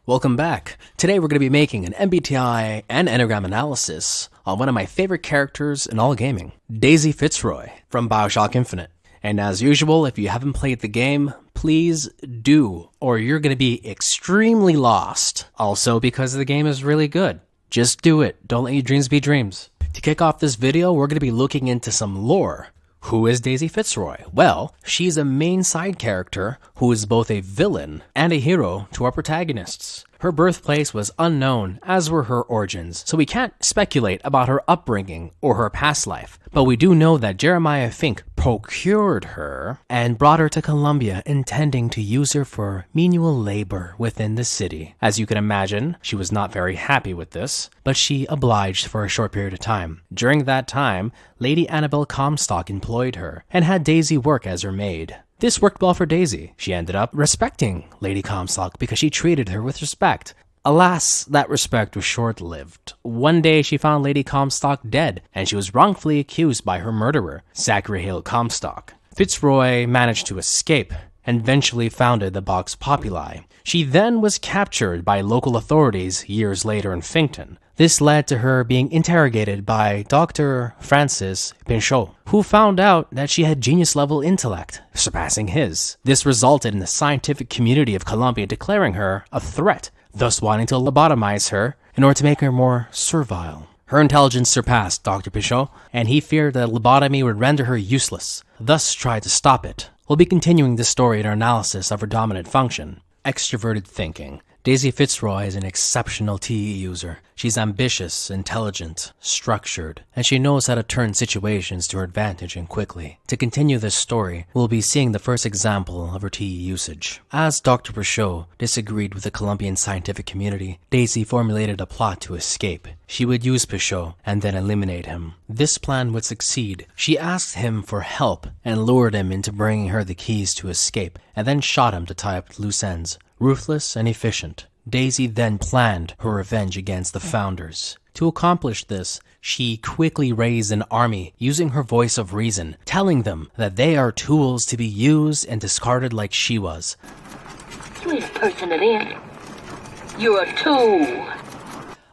Welcome back. Today we're going to be making an MBTI and Enneagram analysis on one of my favorite characters in all gaming, Daisy Fitzroy from BioShock Infinite. And as usual, if you haven't played the game, please do, or you're going to be extremely lost. Also because the game is really good. Just do it. Don't let your dreams be dreams. To kick off this video, we're going to be looking into some lore. Who is Daisy Fitzroy? Well, she's a main side character who is both a villain and a hero to our protagonists. Her birthplace was unknown, as were her origins, so we can't speculate about her upbringing or her past life. But we do know that Jeremiah Fink procured her and brought her to Columbia, intending to use her for menial labor within the city. As you can imagine, she was not very happy with this, but she obliged for a short period of time. During that time, Lady Annabelle Comstock employed her and had Daisy work as her maid. This worked well for Daisy. She ended up respecting Lady Comstock because she treated her with respect. Alas, that respect was short-lived. One day she found Lady Comstock dead, and she was wrongfully accused by her murderer, Zachary Hale Comstock. Fitzroy managed to escape and eventually founded the Vox Populi. She then was captured by local authorities years later in Finkton. This led to her being interrogated by Dr. Francis Pinchot, who found out that she had genius-level intellect, surpassing his. This resulted in the scientific community of Columbia declaring her a threat, thus wanting to lobotomize her in order to make her more servile. Her intelligence surpassed Dr. Pinchot, and he feared that lobotomy would render her useless, thus tried to stop it. We'll be continuing this story in our analysis of her dominant function, extroverted thinking. Daisy Fitzroy is an exceptional TE user. She's ambitious, intelligent, structured, and she knows how to turn situations to her advantage and quickly. To continue this story, we'll be seeing the first example of her TE usage. As Dr. Pinchot disagreed with the Columbian scientific community, Daisy formulated a plot to escape. She would use Pinchot and then eliminate him. This plan would succeed. She asked him for help and lured him into bringing her the keys to escape, and then shot him to tie up loose ends. Ruthless and efficient, Daisy then planned her revenge against the founders. To accomplish this, she quickly raised an army using her voice of reason, telling them that they are tools to be used and discarded like she was. You ain't a person it is. You're a tool.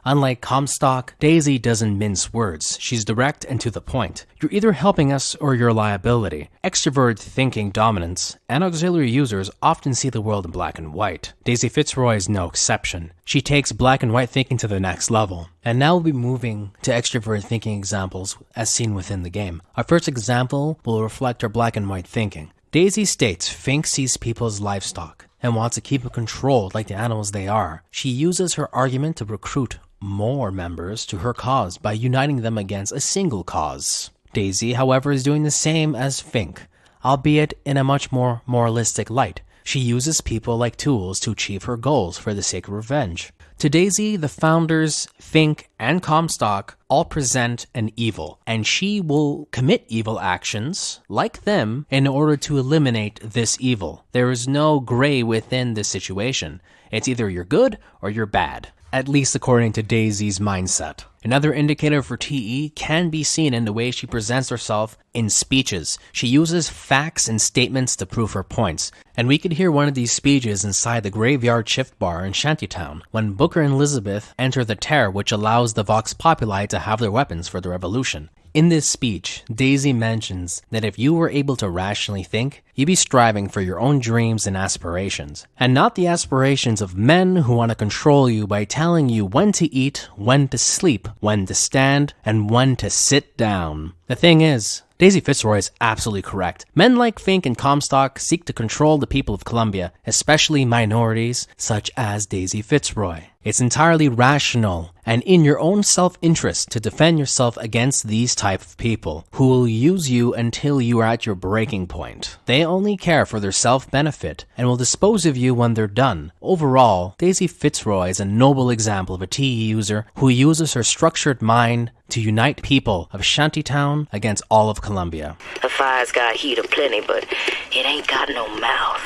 Unlike Comstock, Daisy doesn't mince words. She's direct and to the point. You're either helping us or you're a liability. Extrovert thinking dominance and auxiliary users often see the world in black and white. Daisy Fitzroy is no exception. She takes black and white thinking to the next level. And now we'll be moving to extrovert thinking examples as seen within the game. Our first example will reflect her black and white thinking. Daisy states Fink sees people as livestock and wants to keep them controlled like the animals they are. She uses her argument to recruit more members to her cause by uniting them against a single cause. Daisy, however, is doing the same as Fink, albeit in a much more moralistic light. She uses people like tools to achieve her goals for the sake of revenge. To Daisy, the founders, Fink, and Comstock all present an evil, and she will commit evil actions like them in order to eliminate this evil. There is no gray within this situation. It's either you're good or you're bad, at least according to Daisy's mindset. Another indicator for TE can be seen in the way she presents herself in speeches. She uses facts and statements to prove her points, and we could hear one of these speeches inside the Graveyard Shift Bar in Shantytown when Booker and Elizabeth enter the tear, which allows the Vox Populi to have their weapons for the revolution. In this speech, Daisy mentions that if you were able to rationally think, you'd be striving for your own dreams and aspirations, and not the aspirations of men who want to control you by telling you when to eat, when to sleep, when to stand, and when to sit down. The thing is, Daisy Fitzroy is absolutely correct. Men like Fink and Comstock seek to control the people of Columbia, especially minorities such as Daisy Fitzroy. It's entirely rational and in your own self-interest to defend yourself against these type of people who will use you until you are at your breaking point. They only care for their self-benefit and will dispose of you when they're done. Overall, Daisy Fitzroy is a noble example of a TE user who uses her structured mind to unite people of Shantytown against all of Columbia. A fire's got heat aplenty, but it ain't got no mouth.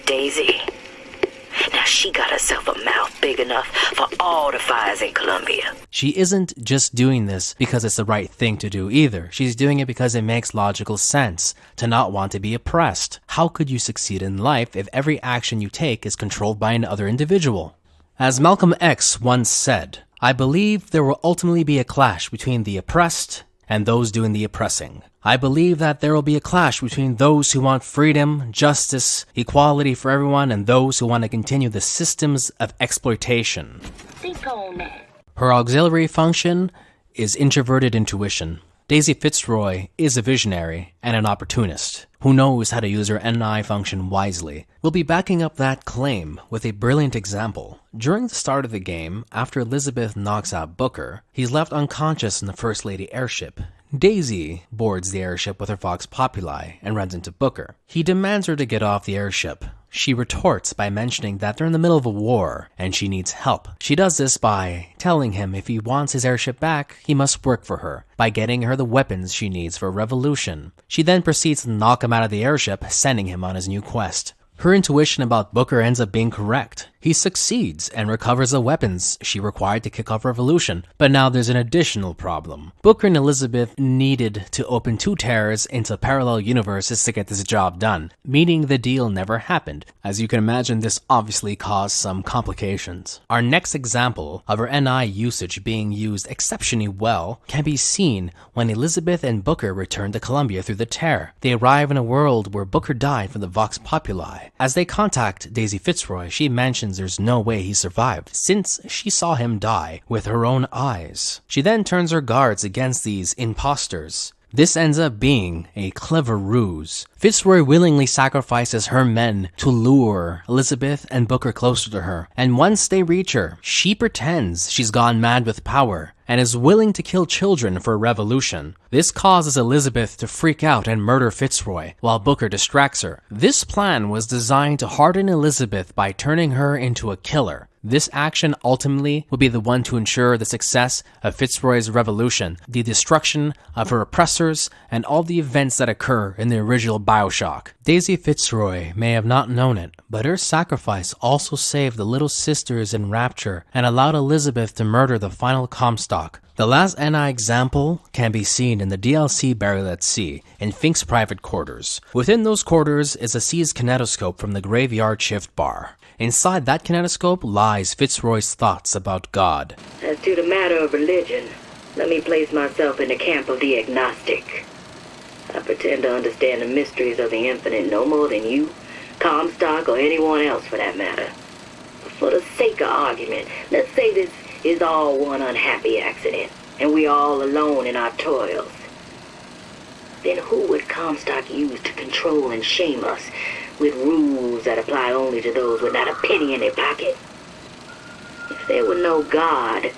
Daisy, Now she got herself a mouth big enough for all the fires in Columbia. She isn't just doing this because it's the right thing to do either. She's doing it because it makes logical sense to not want to be oppressed. How could you succeed in life if every action you take is controlled by another individual? As Malcolm X once said, I believe there will ultimately be a clash between the oppressed and those doing the oppressing. I believe that there will be a clash between those who want freedom, justice, equality for everyone, and those who want to continue the systems of exploitation. Think on that. Her auxiliary function is introverted intuition. Daisy Fitzroy is a visionary and an opportunist who knows how to use her NI function wisely. We'll be backing up that claim with a brilliant example. During the start of the game, after Elizabeth knocks out Booker, he's left unconscious in the First Lady airship. Daisy boards the airship with her Vox Populi and runs into Booker. He demands her to get off the airship. She retorts by mentioning that they're in the middle of a war and she needs help. She does this by telling him if he wants his airship back, he must work for her by getting her the weapons she needs for a revolution. She then proceeds to knock him out of the airship, sending him on his new quest. Her intuition about Booker ends up being correct. He succeeds and recovers the weapons she required to kick off revolution. But now there's an additional problem. Booker and Elizabeth needed to open 2 tears into parallel universes to get this job done, meaning the deal never happened. As you can imagine, this obviously caused some complications. Our next example of her NI usage being used exceptionally well can be seen when Elizabeth and Booker return to Columbia through the tear. They arrive in a world where Booker died from the Vox Populi. As they contact Daisy Fitzroy, she mentions there's no way he survived, since she saw him die with her own eyes. She then turns her guards against these imposters. This ends up being a clever ruse. Fitzroy willingly sacrifices her men to lure Elizabeth and Booker closer to her, and once they reach her, she pretends she's gone mad with power and is willing to kill children for a revolution. This causes Elizabeth to freak out and murder Fitzroy, while Booker distracts her. This plan was designed to harden Elizabeth by turning her into a killer. This action ultimately will be the one to ensure the success of Fitzroy's revolution, the destruction of her oppressors, and all the events that occur in the original BioShock. Daisy Fitzroy may have not known it, but her sacrifice also saved the little sisters in Rapture and allowed Elizabeth to murder the final Comstock. The last NI example can be seen in the DLC Burial at Sea, in Fink's private quarters. Within those quarters is a seized kinetoscope from the graveyard shift bar. Inside that kinetoscope lies Fitzroy's thoughts about God. As to the matter of religion, let me place myself in the camp of the agnostic. I pretend to understand the mysteries of the infinite no more than you, Comstock, or anyone else for that matter. For the sake of argument, let's say this is all one unhappy accident, and we all alone in our toils. Then who would Comstock use to control and shame us with rules that apply only to those with not a penny in their pocket? If there were no God,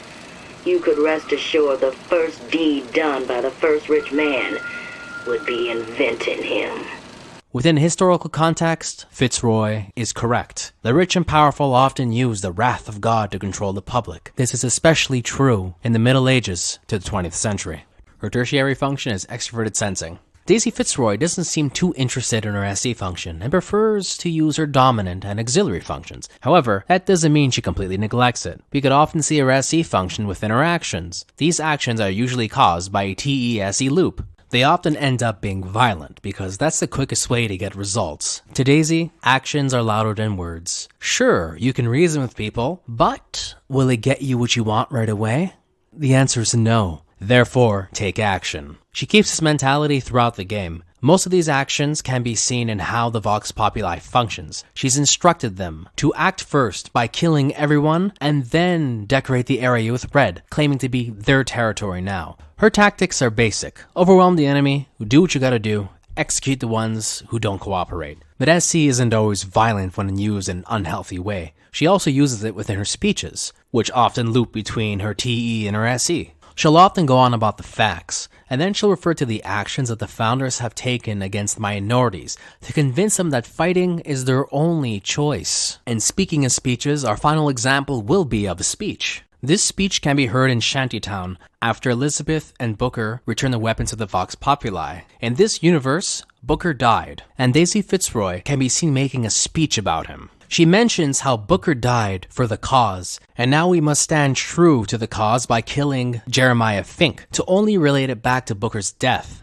you could rest assured the first deed done by the first rich man would be inventing him. Within historical context, Fitzroy is correct. The rich and powerful often use the wrath of God to control the public. This is especially true in the Middle Ages to the 20th century. Her tertiary function is extroverted sensing. Daisy Fitzroy doesn't seem too interested in her SE function and prefers to use her dominant and auxiliary functions. However, that doesn't mean she completely neglects it. We could often see her SE function within her actions. These actions are usually caused by a TE-SE loop. They often end up being violent because that's the quickest way to get results. To Daisy, actions are louder than words. Sure, you can reason with people, but will it get you what you want right away? The answer is no. Therefore, take action. She keeps this mentality throughout the game. Most of these actions can be seen in how the Vox Populi functions. She's instructed them to act first by killing everyone and then decorate the area with red, claiming to be their territory now. Her tactics are basic. Overwhelm the enemy, do what you gotta do, execute the ones who don't cooperate. But SC isn't always violent when used in an unhealthy way. She also uses it within her speeches, which often loop between her TE and her SE. She'll often go on about the facts, and then she'll refer to the actions that the founders have taken against minorities to convince them that fighting is their only choice. And speaking of speeches, our final example will be of a speech. This speech can be heard in Shantytown after Elizabeth and Booker return the weapons of the Vox Populi. In this universe, Booker died, and Daisy Fitzroy can be seen making a speech about him. She mentions how Booker died for the cause, and now we must stand true to the cause by killing Jeremiah Fink, to only relate it back to Booker's death.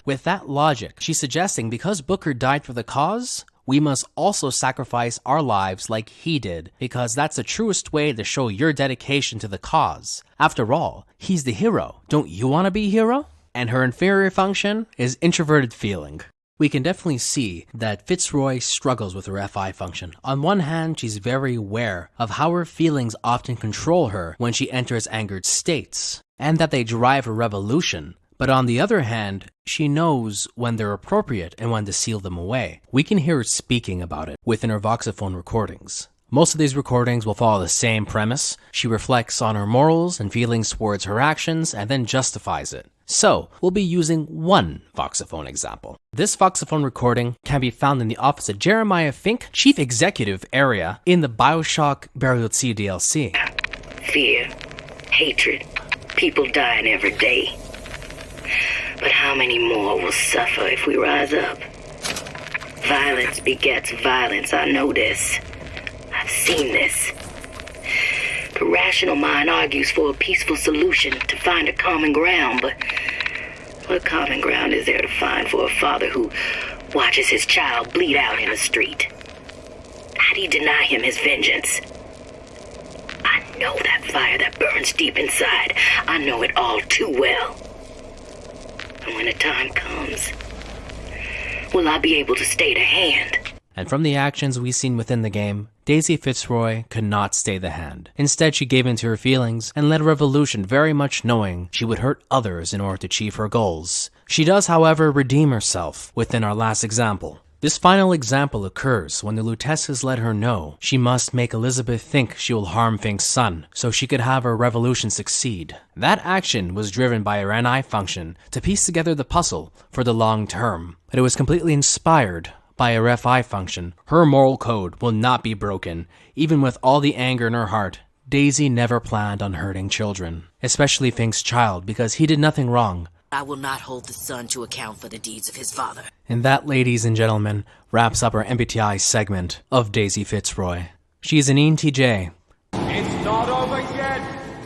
With that logic, she's suggesting because Booker died for the cause, we must also sacrifice our lives like he did, because that's the truest way to show your dedication to the cause. After all, he's the hero. Don't you want to be a hero? And her inferior function is introverted feeling. We can definitely see that Fitzroy struggles with her FI function. On one hand, she's very aware of how her feelings often control her when she enters angered states, and that they drive her revolution. But on the other hand, she knows when they're appropriate and when to seal them away. We can hear her speaking about it within her voxophone recordings. Most of these recordings will follow the same premise. She reflects on her morals and feelings towards her actions and then justifies it. So, we'll be using one voxophone example. This voxophone recording can be found in the office of Jeremiah Fink, Chief Executive area in the BioShock Burial C DLC. Fear, hatred, people dying every day. But how many more will suffer if we rise up? Violence begets violence, I know this. I've seen this. The rational mind argues for a peaceful solution to find a common ground, but what common ground is there to find for a father who watches his child bleed out in the street? How do you deny him his vengeance? I know that fire that burns deep inside. I know it all too well. And when the time comes, will I be able to stay the hand? And from the actions we've seen within the game, Daisy Fitzroy could not stay the hand. Instead, she gave in to her feelings and led a revolution very much knowing she would hurt others in order to achieve her goals. She does, however, redeem herself within our last example. This final example occurs when the Luteces let her know she must make Elizabeth think she will harm Fink's son, so she could have her revolution succeed. That action was driven by her NI function to piece together the puzzle for the long term, but it was completely inspired by her FI function. Her moral code will not be broken. Even with all the anger in her heart, Daisy never planned on hurting children, especially Fink's child, because he did nothing wrong. I will not hold the son to account for the deeds of his father. And that, ladies and gentlemen, wraps up our MBTI segment of Daisy Fitzroy. She's an ENTJ. It's not over yet!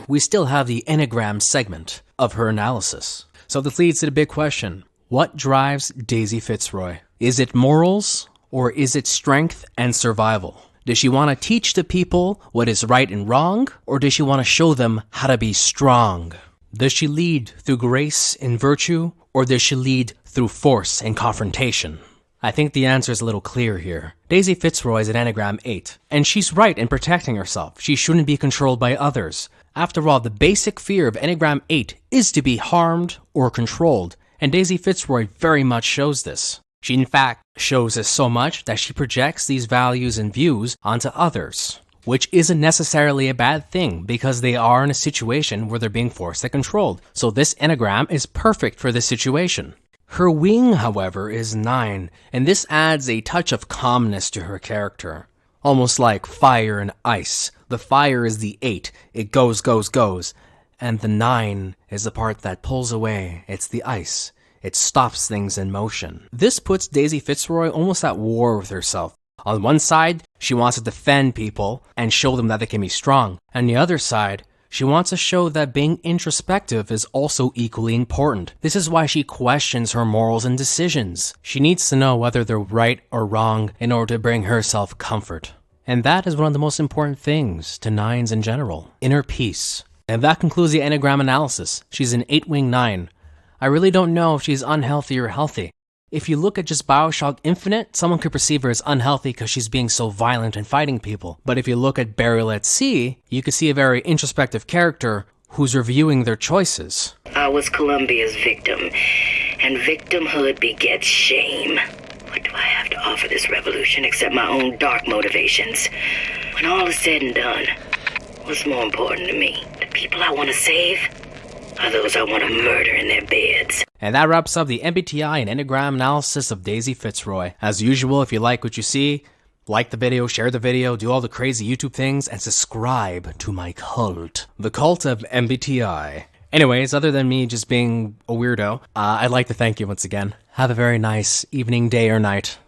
We still have the Enneagram segment of her analysis. So this leads to the big question. What drives Daisy Fitzroy? Is it morals, or is it strength and survival? Does she want to teach the people what is right and wrong, or does she want to show them how to be strong? Does she lead through grace and virtue, or does she lead through force and confrontation? I think the answer is a little clear here. Daisy Fitzroy is an Enneagram 8, and she's right in protecting herself. She shouldn't be controlled by others. After all, the basic fear of Enneagram 8 is to be harmed or controlled, and Daisy Fitzroy very much shows this. She in fact shows us so much that she projects these values and views onto others, which isn't necessarily a bad thing because they are in a situation where they're being forced and controlled. So this Enneagram is perfect for this situation. Her wing, however, is 9, and this adds a touch of calmness to her character. Almost like fire and ice. The fire is the 8, it goes, goes, goes. And the 9 is the part that pulls away, it's the ice. It stops things in motion. This puts Daisy Fitzroy almost at war with herself. On one side, she wants to defend people and show them that they can be strong. On the other side, she wants to show that being introspective is also equally important. This is why she questions her morals and decisions. She needs to know whether they're right or wrong in order to bring herself comfort. And that is one of the most important things to 9s in general, inner peace. And that concludes the Enneagram analysis. She's an 8-wing 9. I really don't know if she's unhealthy or healthy. If you look at just BioShock Infinite, someone could perceive her as unhealthy because she's being so violent and fighting people. But if you look at Burial at Sea, you can see a very introspective character who's reviewing their choices. I was Columbia's victim, and victimhood begets shame. What do I have to offer this revolution except my own dark motivations? When all is said and done, what's more important to me? The people I want to save? Are those I want to murder in their beds? And that wraps up the MBTI and Enneagram analysis of Daisy Fitzroy. As usual, if you like what you see, like the video, share the video, do all the crazy YouTube things, and subscribe to my cult. The cult of MBTI. Anyways, other than me just being a weirdo, I'd like to thank you once again. Have a very nice evening, day, or night.